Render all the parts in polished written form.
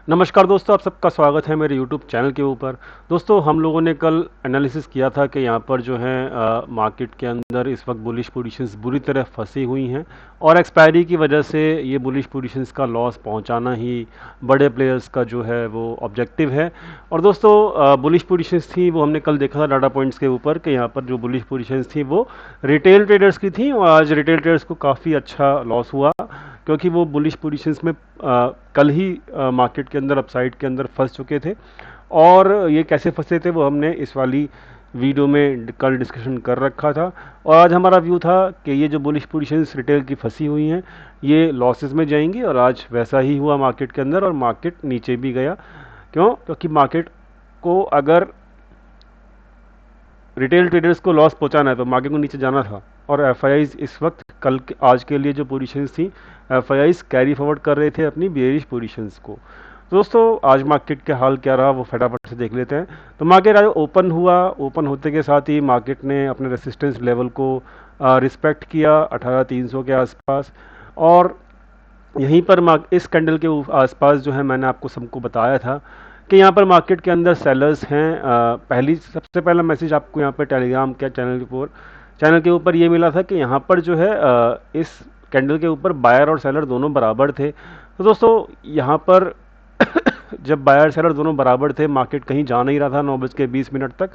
नमस्कार दोस्तों, आप सबका स्वागत है मेरे यूट्यूब चैनल के ऊपर। दोस्तों, हम लोगों ने कल एनालिसिस किया था कि यहाँ पर जो है मार्केट के अंदर इस वक्त बुलिश पोजीशंस बुरी तरह फंसी हुई हैं और एक्सपायरी की वजह से ये बुलिश पोजीशंस का लॉस पहुँचाना ही बड़े प्लेयर्स का जो है वो ऑब्जेक्टिव है। और दोस्तों, बुलिश पोजीशंस थी वो हमने कल देखा था डाटा पॉइंट्स के ऊपर कि यहाँ पर जो बुलिश पोजीशंस थी वो रिटेल ट्रेडर्स की थी और आज रिटेल ट्रेडर्स को काफ़ी अच्छा लॉस हुआ क्योंकि वो बुलिश पोजीशंस में कल ही मार्केट के अंदर अपसाइड के अंदर फंस चुके थे। और ये कैसे फंसे थे वो हमने इस वाली वीडियो में कल डिस्कशन कर रखा था। और आज हमारा व्यू था कि ये जो बुलिश पोजीशंस रिटेल की फंसी हुई हैं ये लॉसेस में जाएंगी और आज वैसा ही हुआ मार्केट के अंदर और मार्केट नीचे भी गया। क्यों? क्योंकि मार्केट को अगर रिटेल ट्रेडर्स को लॉस पहुंचाना है तो मार्केट को नीचे जाना था। और एफआईआईज इस वक्त आज के लिए जो पोजीशंस थी, एफआईआईज कैरी फॉरवर्ड कर रहे थे अपनी बेयरिश पोजीशंस को। तो दोस्तों, आज मार्केट के हाल क्या रहा वो फटाफट से देख लेते हैं। तो मार्केट आज ओपन हुआ, ओपन होते के साथ ही मार्केट ने अपने रेसिस्टेंस लेवल को रिस्पेक्ट किया 18,300 के आसपास। और यहीं पर इस कैंडल के आसपास जो है मैंने आपको सबको बताया था कि यहाँ पर मार्केट के अंदर सेलर्स हैं। सबसे पहला मैसेज आपको यहाँ पर टेलीग्राम के चैनल के ऊपर ये मिला था कि यहाँ पर जो है इस कैंडल के ऊपर बायर और सेलर दोनों बराबर थे। तो दोस्तों, यहाँ पर जब बायर सेलर दोनों बराबर थे, मार्केट कहीं जा नहीं रहा था 9:20 तक,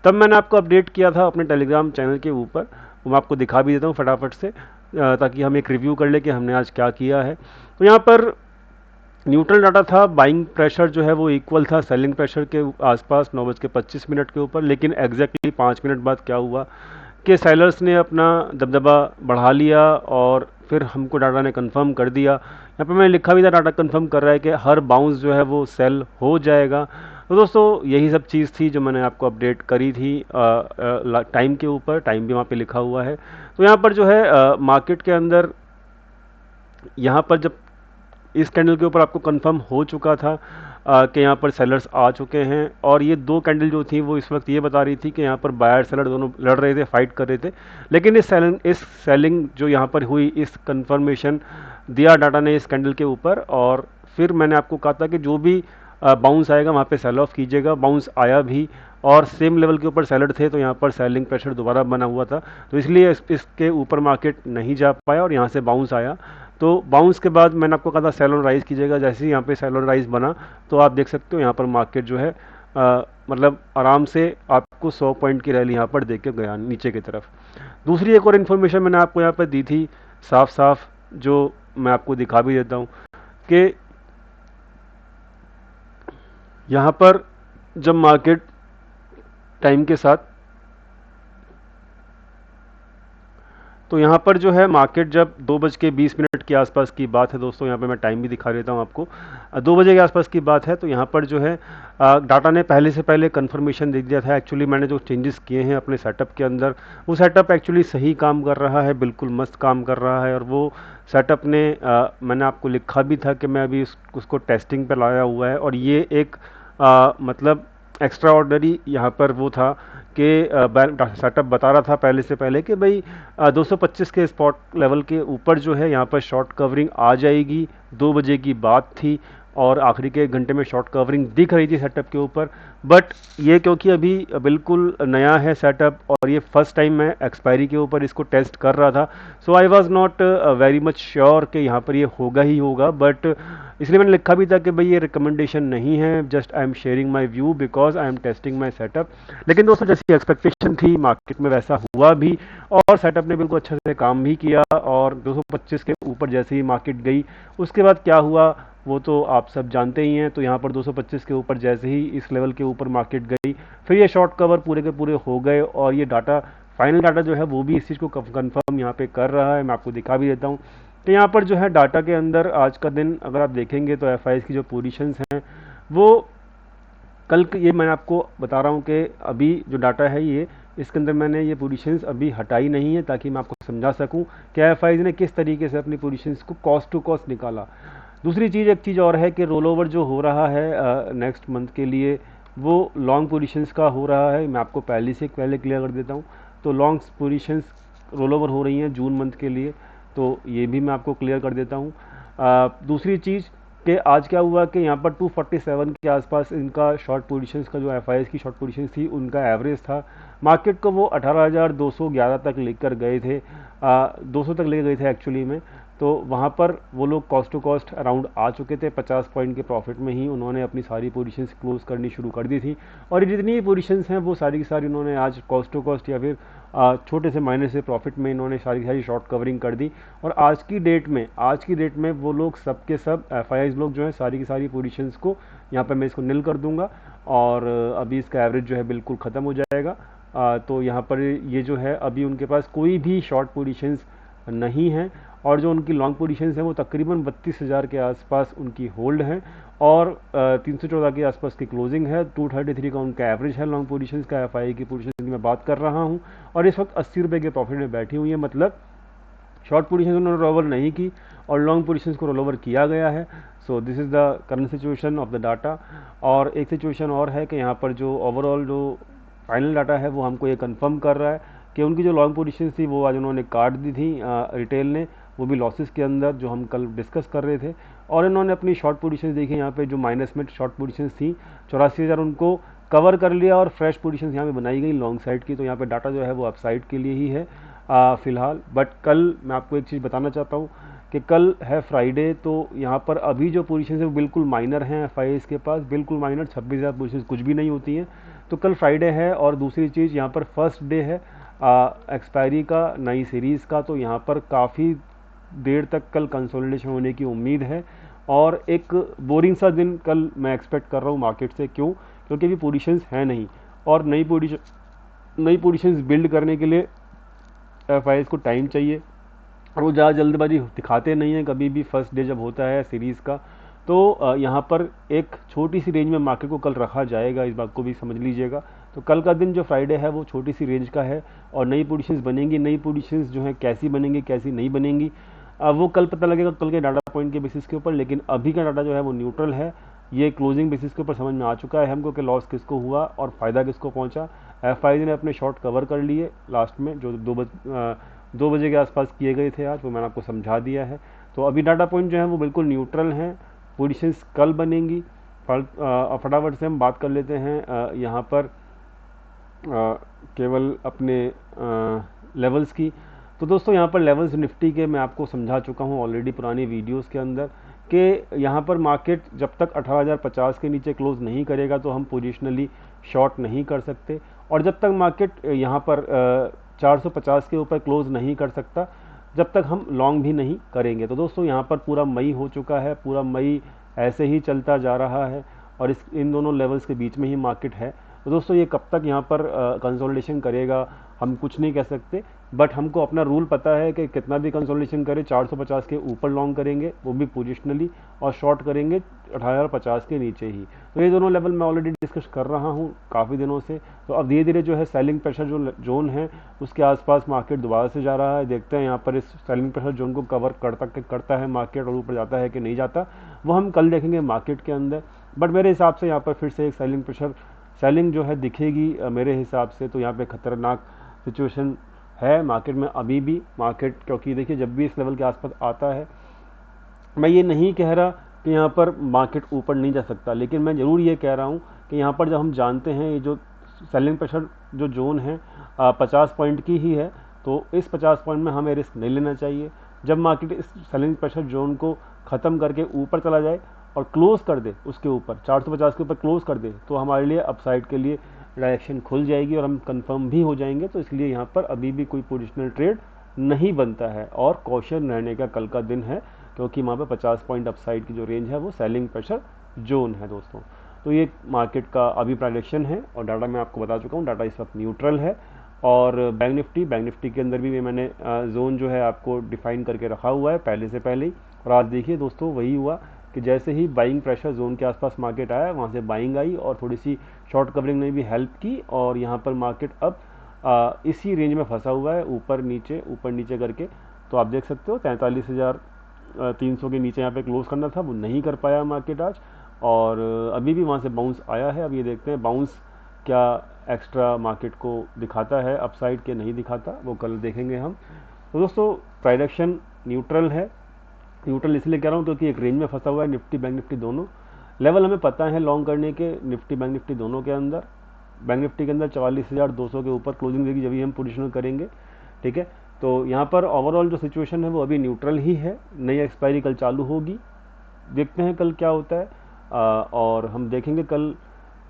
तब मैंने आपको अपडेट किया था अपने टेलीग्राम चैनल के ऊपर। वो मैं आपको दिखा भी देता हूँ फटाफट से ताकि हम एक रिव्यू कर ले कि हमने आज क्या किया है। तो यहाँ पर न्यूट्रल डाटा था, बाइंग प्रेशर जो है वो इक्वल था सेलिंग प्रेशर के आसपास 9:25 के ऊपर। लेकिन एग्जैक्टली 5 मिनट बाद क्या हुआ कि सेलर्स ने अपना दबदबा बढ़ा लिया और फिर हमको डाटा ने कंफर्म कर दिया। यहाँ पे मैंने लिखा भी था, डाटा कंफर्म कर रहा है कि हर बाउंस जो है वो सेल हो जाएगा। तो दोस्तों, यही सब चीज़ थी जो मैंने आपको अपडेट करी थी टाइम के ऊपर। टाइम भी वहाँ पे लिखा हुआ है। तो यहाँ पर जो है मार्केट के अंदर यहाँ पर जब इस कैंडल के ऊपर आपको कंफर्म हो चुका था कि यहाँ पर सेलर्स आ चुके हैं। और ये दो कैंडल जो थी वो इस वक्त ये बता रही थी कि यहाँ पर बायर सेलर दोनों लड़ रहे थे, फाइट कर रहे थे। लेकिन इस सेलिंग जो यहाँ पर हुई, इस कंफर्मेशन दिया डाटा ने इस कैंडल के ऊपर। और फिर मैंने आपको कहा था कि जो भी बाउंस आएगा वहाँ पे सेल ऑफ कीजिएगा। बाउंस आया भी और सेम लेवल के ऊपर सेलर थे तो यहाँ पर सेलिंग प्रेशर दोबारा बना हुआ था। तो इसलिए इसके ऊपर मार्केट नहीं जा पाया और यहाँ से बाउंस आया। तो बाउंस के बाद मैंने आपको कहा था सेल ऑन राइज कीजिएगा। जैसे ही यहाँ पे सेल ऑन राइज बना तो आप देख सकते हो यहाँ पर मार्केट जो है मतलब आराम से आपको 100 पॉइंट की रैली यहाँ पर देख के गया नीचे की तरफ। दूसरी एक और इन्फॉर्मेशन मैंने आपको यहाँ पर दी थी साफ साफ, जो मैं आपको दिखा भी देता हूँ कि यहाँ पर जब मार्केट टाइम के साथ, तो यहाँ पर जो है मार्केट जब 2:20 के आसपास की बात है दोस्तों, यहाँ पे मैं टाइम भी दिखा देता हूँ आपको। 2 बजे के आसपास की बात है। तो यहाँ पर जो है डाटा ने पहले से पहले कंफर्मेशन दे दिया था। एक्चुअली मैंने जो चेंजेस किए हैं अपने सेटअप के अंदर, वो सेटअप एक्चुअली सही काम कर रहा है, बिल्कुल मस्त काम कर रहा है। और वो सेटअप ने मैंने आपको लिखा भी था कि मैं अभी उसको टेस्टिंग पर लाया हुआ है। और ये एक मतलब एक्स्ट्रा ऑर्डनरी यहाँ पर वो था कि सेटअप बता रहा था पहले से पहले कि भाई 225 के स्पॉट लेवल के ऊपर जो है यहाँ पर शॉर्ट कवरिंग आ जाएगी। 2 बजे की बात थी और आखिरी के 1 घंटे में शॉर्ट कवरिंग दिख रही थी सेटअप के ऊपर। बट ये क्योंकि अभी बिल्कुल नया है सेटअप और ये फर्स्ट टाइम मैं एक्सपायरी के ऊपर इसको टेस्ट कर रहा था, so I was not very much sure कि यहाँ पर ये होगा ही होगा। बट इसलिए मैंने लिखा भी था कि भाई ये रिकमेंडेशन नहीं है, just I am sharing my view because I am testing my setup. लेकिन दोस्तों, जैसी एक्सपेक्टेशन थी मार्केट में वैसा हुआ भी और सेटअप ने बिल्कुल अच्छे से काम भी किया। और 225 के ऊपर जैसे ही मार्केट गई उसके बाद क्या हुआ वो तो आप सब जानते ही हैं। तो यहाँ पर 225 के ऊपर जैसे ही इस लेवल के ऊपर मार्केट गई, फिर ये शॉर्ट कवर पूरे के पूरे हो गए। और ये डाटा, फाइनल डाटा जो है वो भी इस चीज़ को कंफर्म यहाँ पे कर रहा है। मैं आपको दिखा भी देता हूँ। तो यहाँ पर जो है डाटा के अंदर आज का दिन अगर आप देखेंगे तो एफआईआईज की जो पोजीशंस हैं वो कल ये मैं आपको बता रहा हूँ कि अभी जो डाटा है ये, इसके अंदर मैंने ये पोजीशंस अभी हटाई नहीं है ताकि मैं आपको समझा सकूँ कि एफआईआईज ने किस तरीके से अपनी पोजीशंस को कॉस्ट टू कॉस्ट निकाला। दूसरी चीज़, एक चीज़ और है कि रोल ओवर जो हो रहा है नेक्स्ट मंथ के लिए वो लॉन्ग पोजीशंस का हो रहा है। मैं आपको पहले क्लियर कर देता हूँ। तो लॉन्ग पोजीशंस रोल ओवर हो रही हैं जून मंथ के लिए, तो ये भी मैं आपको क्लियर कर देता हूँ। दूसरी चीज़ कि आज क्या हुआ कि यहाँ पर 247 के आसपास इनका शॉर्ट पोजीशंस का जो एफआईएस की शॉर्ट पोजीशंस थी उनका एवरेज था। मार्केट को वो 18,211 तक लेकर गए थे, 200 तक ले गए थे एक्चुअली में। तो वहाँ पर वो लोग कॉस्ट टू कॉस्ट अराउंड आ चुके थे, 50 पॉइंट के प्रॉफिट में ही उन्होंने अपनी सारी पोजीशंस क्लोज करनी शुरू कर दी थी। और ये जितनी पोजीशंस हैं वो सारी की सारी उन्होंने आज कॉस्ट टू कॉस्ट या फिर छोटे से माइनस से प्रॉफिट में इन्होंने सारी सारी शॉर्ट कवरिंग कर दी। और आज की डेट में वो लोग सब के सब एफआईआईज लोग जो है सारी की सारी पोजीशंस को यहाँ पे मैं इसको निल कर दूंगा और अभी इसका एवरेज जो है बिल्कुल ख़त्म हो जाएगा। तो यहाँ पर ये जो है अभी उनके पास कोई भी शॉर्ट पोजीशंस नहीं है और जो उनकी लॉन्ग पोजीशंस हैं वो तकरीबन 32,000 के आसपास उनकी होल्ड है और 314 के आसपास की क्लोजिंग है। 233 का उनका एवरेज है लॉन्ग पोजीशंस का। एफआईआई की पोजीशन की मैं बात कर रहा हूँ और इस वक्त 80 रुपये के प्रॉफिट में बैठी हुई है, मतलब शॉर्ट पोजीशन उन्होंने रोल ओवर नहीं की और लॉन्ग पोजीशंस को रोल ओवर किया गया है। So this is the current situation of the data. और एक सिचुएशन और है कि यहाँ पर जो ओवरऑल जो फाइनल डाटा है वो हमको ये कंफर्म कर रहा है कि उनकी जो लॉन्ग पोजीशन थी वो आज उन्होंने काट दी थी रिटेल ने, वो भी लॉसेस के अंदर जो हम कल डिस्कस कर रहे थे। और इन्होंने अपनी शॉर्ट पोजीशन देखी यहाँ पे जो माइनस में शॉर्ट पोजीशन थी 84,000 उनको कवर कर लिया और फ्रेश पोजीशन यहाँ पे बनाई गई लॉन्ग साइड की। तो यहाँ पे डाटा जो है वो अपसाइड के लिए ही है फिलहाल। बट कल मैं आपको एक चीज़ बताना चाहता हूँ कि कल है फ्राइडे, तो यहाँ पर अभी जो पोजीशन है वो बिल्कुल माइनर हैं एफआईआईज के पास, बिल्कुल माइनर। 26,000 पोजीशन कुछ भी नहीं होती हैं। तो कल फ्राइडे है और दूसरी चीज़ यहाँ पर फर्स्ट डे है एक्सपायरी का नई सीरीज़ का, तो यहाँ पर काफ़ी देर तक कल कंसोलिडेशन होने की उम्मीद है और एक बोरिंग सा दिन कल मैं एक्सपेक्ट कर रहा हूँ मार्केट से। क्यों? क्योंकि अभी पोजीशंस हैं नहीं और नई पोजीशंस बिल्ड करने के लिए एफआईआईज को टाइम चाहिए और वो ज़्यादा जल्दबाजी दिखाते नहीं हैं कभी भी फर्स्ट डे जब होता है सीरीज़ का। तो यहाँ पर एक छोटी सी रेंज में मार्केट को कल रखा जाएगा, इस बात को भी समझ लीजिएगा। तो कल का दिन जो फ्राइडे है वो छोटी सी रेंज का है और नई पोजीशंस बनेंगी। नई पोजीशंस जो हैं कैसी बनेंगी कैसी नहीं बनेंगी वो कल पता लगेगा कल के डाटा पॉइंट के बेसिस के ऊपर। लेकिन अभी का डाटा जो है वो न्यूट्रल है, ये क्लोजिंग बेसिस के ऊपर समझ में आ चुका है हमको कि लॉस किसको हुआ और फ़ायदा किसको पहुंचा। एफआईआई ने अपने शॉर्ट कवर कर लिए लास्ट में जो 2 बजे के आसपास किए गए थे आज, वो मैंने आपको समझा दिया है। तो अभी डाटा पॉइंट जो है वो बिल्कुल न्यूट्रल हैं, पोजीशंस कल बनेंगी। फटाफट से हम बात कर लेते हैं यहाँ पर केवल अपने लेवल्स की। तो दोस्तों यहाँ पर लेवल्स निफ्टी के मैं आपको समझा चुका हूँ ऑलरेडी पुरानी वीडियोस के अंदर कि यहाँ पर मार्केट जब तक 18,050 के नीचे क्लोज नहीं करेगा तो हम पोजिशनली शॉर्ट नहीं कर सकते और जब तक मार्केट यहाँ पर 450 के ऊपर क्लोज नहीं कर सकता जब तक हम लॉन्ग भी नहीं करेंगे। तो दोस्तों यहाँ पर पूरा मई हो चुका है, पूरा मई ऐसे ही चलता जा रहा है और इन दोनों लेवल्स के बीच में ही मार्केट है। तो दोस्तों ये कब तक यहाँ पर कंसोलिडेशन करेगा हम कुछ नहीं कह सकते, बट हमको अपना रूल पता है कि कितना भी कंसोलिडेशन करे 450 के ऊपर लॉन्ग करेंगे, वो भी पोजिशनली, और शॉर्ट करेंगे 18,050 के नीचे ही। तो ये दोनों लेवल मैं ऑलरेडी डिस्कस कर रहा हूँ काफ़ी दिनों से। तो अब धीरे धीरे जो है सेलिंग प्रेशर जो जोन है उसके आसपास मार्केट दोबारा से जा रहा है। देखते हैं यहाँ पर इस सेलिंग प्रेशर जोन को कवर करता है मार्केट और ऊपर जाता है कि नहीं जाता, वो हम कल देखेंगे मार्केट के अंदर। बट मेरे हिसाब से यहाँ पर फिर से एक सेलिंग जो है दिखेगी मेरे हिसाब से। तो यहाँ पे खतरनाक सिचुएशन है मार्केट में अभी भी। मार्केट क्योंकि देखिए जब भी इस लेवल के आसपास आता है, मैं ये नहीं कह रहा कि यहाँ पर मार्केट ऊपर नहीं जा सकता, लेकिन मैं ज़रूर ये कह रहा हूँ कि यहाँ पर जब हम जानते हैं ये जो सेलिंग प्रेशर जो जोन है 50 पॉइंट की ही है, तो इस 50 पॉइंट में हमें रिस्क नहीं लेना चाहिए। जब मार्केट इस सेलिंग प्रेशर जोन को ख़त्म करके ऊपर चला जाए और क्लोज कर दे उसके ऊपर 450 के ऊपर क्लोज कर दे, तो हमारे लिए अपसाइड के लिए डायरेक्शन खुल जाएगी और हम कंफर्म भी हो जाएंगे। तो इसलिए यहाँ पर अभी भी कोई पोजिशनल ट्रेड नहीं बनता है और कॉशन रहने का कल का दिन है, क्योंकि वहाँ पे 50 पॉइंट अपसाइड की जो रेंज है वो सेलिंग प्रेशर जोन है दोस्तों। तो ये मार्केट का अभी प्राइडिक्शन है और डाटा मैं आपको बता चुका हूँ, डाटा इस वक्त न्यूट्रल है। और बैंक निफ्टी के अंदर भी मैंने जोन जो है आपको डिफाइन करके रखा हुआ है पहले से पहले ही। और आज देखिए दोस्तों वही हुआ कि जैसे ही बाइंग प्रेशर जोन के आसपास मार्केट आया, वहाँ से बाइंग आई और थोड़ी सी शॉर्ट कवरिंग ने भी हेल्प की और यहाँ पर मार्केट अब इसी रेंज में फंसा हुआ है, ऊपर नीचे करके। तो आप देख सकते हो 43,300 के नीचे यहाँ पे क्लोज करना था, वो नहीं कर पाया मार्केट आज और अभी भी वहाँ से बाउंस आया है। अब ये देखते हैं बाउंस क्या एक्स्ट्रा मार्केट को दिखाता है, अपसाइड के नहीं दिखाता, वो कल देखेंगे हम। तो दोस्तों प्राइडिक्शन न्यूट्रल है, न्यूट्रल इसलिए कह रहा हूँ क्योंकि एक रेंज में फंसा हुआ है निफ्टी बैंक निफ्टी दोनों। लेवल हमें पता है लॉन्ग करने के, निफ्टी बैंक निफ्टी दोनों के अंदर। बैंक निफ्टी के अंदर 44,200 के ऊपर क्लोजिंग देगी जब भी हम पोजिशन करेंगे, ठीक है। तो यहाँ पर ओवरऑल जो सिचुएशन है वो अभी न्यूट्रल ही है। नई एक्सपायरी कल चालू होगी, देखते हैं कल क्या होता है। और हम देखेंगे कल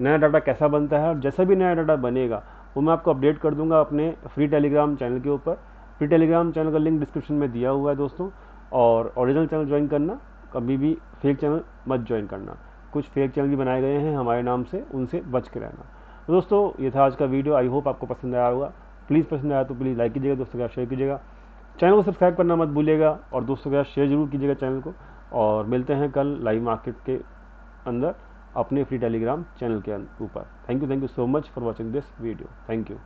नया डाटा कैसा बनता है, और जैसा भी नया डाटा बनेगा वो मैं आपको अपडेट कर दूंगा अपने फ्री टेलीग्राम चैनल के ऊपर। फ्री टेलीग्राम चैनल का लिंक डिस्क्रिप्शन में दिया हुआ है दोस्तों। और ओरिजिनल चैनल ज्वाइन करना, कभी भी फेक चैनल मत ज्वाइन करना। कुछ फेक चैनल भी बनाए गए हैं हमारे नाम से, उनसे बच के रहना। तो दोस्तों ये था आज का वीडियो, आई होप आपको पसंद आया होगा। प्लीज़ पसंद आया तो प्लीज़ लाइक कीजिएगा, दोस्तों के साथ शेयर कीजिएगा, चैनल को सब्सक्राइब करना मत भूलिएगा, और दोस्तों के साथ शेयर जरूर कीजिएगा चैनल को। और मिलते हैं कल लाइव मार्केट के अंदर अपने फ्री टेलीग्राम चैनल के ऊपर। Thank you so much for watching this video. Thank you.